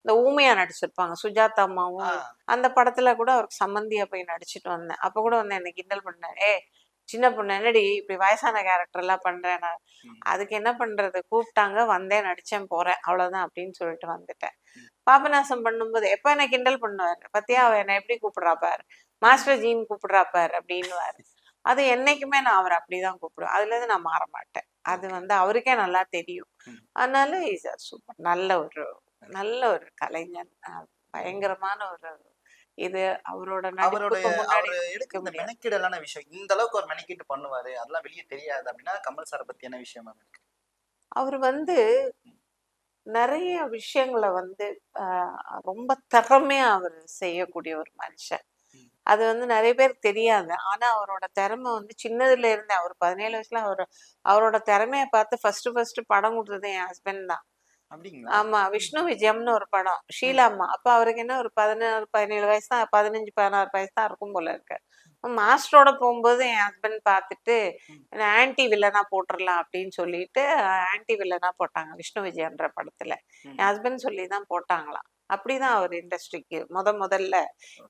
இந்த ஊமையா நடிச்சிருப்பாங்க சுஜாதா அம்மாவும். அந்த படத்துல கூட அவருக்கு சம்மந்தியா போய் நடிச்சுட்டு வந்தேன். அப்ப கூட வந்து என்னை கிண்டல் பண்ணேன். சின்ன பொண்ணு என்னடி இப்படி வயசான கேரக்டர் எல்லாம் பண்றேன் நான். அதுக்கு என்ன பண்றது, கூப்பிட்டாங்க வந்தேன் நடிச்சேன் போறேன் அவ்வளவுதான் அப்படின்னு சொல்லிட்டு வந்துட்டேன். பாபநாசம் பண்ணும்போது எப்ப என்ன கிண்டல் பண்ணுவாரு, பத்தியா அவ என்ன எப்படி கூப்பிடுறா பாரு, மாஸ்டர் ஜீன் கூப்பிடுறா பாரு அப்படின்னுவாரு. அது என்னைக்குமே நான் அவரை அப்படிதான் கூப்பிடுவேன். அதுல இருந்து நான் மாற மாட்டேன். அது வந்து அவருக்கே நல்லா தெரியும். அதனால இஸ் சூப்பர், நல்ல ஒரு கலைஞன். பயங்கரமான ஒரு இது அவரோட நடிப்புக்கு முன்னாடி எடுக்க இந்த மெனக்கிடலான விஷயம், இந்த அளவுக்கு ஒரு மெனக்கிட்டு பண்ணுவாரு அதெல்லாம் வெளியே தெரியாது அப்படின்னா கமல் சாரை பத்தி என்ன விஷயம் இருக்கு? அவர் வந்து நிறைய விஷயங்களை வந்து ரொம்ப திறமையா அவர் செய்யக்கூடிய ஒரு மனுஷன். அது வந்து நிறைய பேருக்கு தெரியாது. ஆனா அவரோட திறமை வந்து சின்னதுல இருந்து, அவர் 17 வயசுல அவரோட திறமைய பார்த்து ஃபர்ஸ்ட் படம் கொடுத்தது என் ஹஸ்பண்ட் தான். ஆமா, விஷ்ணு விஜயம்னு ஒரு படம், ஷீலாம்மா. அப்ப அவருக்கு என்ன ஒரு 16 17 வயசு தான், 15 16 வயசு தான் இருக்கும் போல இருக்கு. மாஸ்டரோட போகும்போது என் ஹஸ்பண்ட் பார்த்துட்டு ஆன்டி வில்லனா போட்டுடலாம் அப்படின்னு சொல்லிட்டு ஆன்டி வில்லனா போட்டாங்க விஷ்ணு விஜயன்ற படத்துல. என் ஹஸ்பண்ட் சொல்லி தான் போட்டாங்களாம். அப்படிதான் அவர் இண்டஸ்ட்ரிக்கு முதல்ல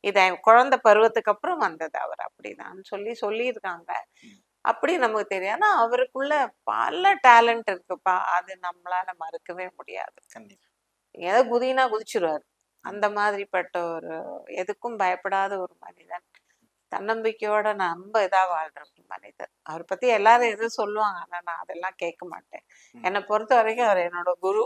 இத குழந்தை பருவத்துக்கு அப்புறம் வந்தது அவர். அப்படிதான் சொல்லியிருக்காங்க. அப்படி நமக்கு தெரியும். ஆனா அவருக்குள்ள பல டேலண்ட் இருக்குப்பா, அது நம்மளால மறுக்கவே முடியாது. ஏதோ குதினா குதிச்சிருவாரு. அந்த மாதிரிப்பட்ட ஒரு எதுக்கும் பயப்படாத ஒரு மனிதன், தன்னம்பிக்கையோட ரொம்ப இதா வாழ்ற ஒரு மனிதர். அவரை பத்தி எல்லாரும் எதுவும் சொல்லுவாங்க, ஆனா நான் அதெல்லாம் கேட்க மாட்டேன். என்னை பொறுத்த வரைக்கும் அவர் என்னோட குரு.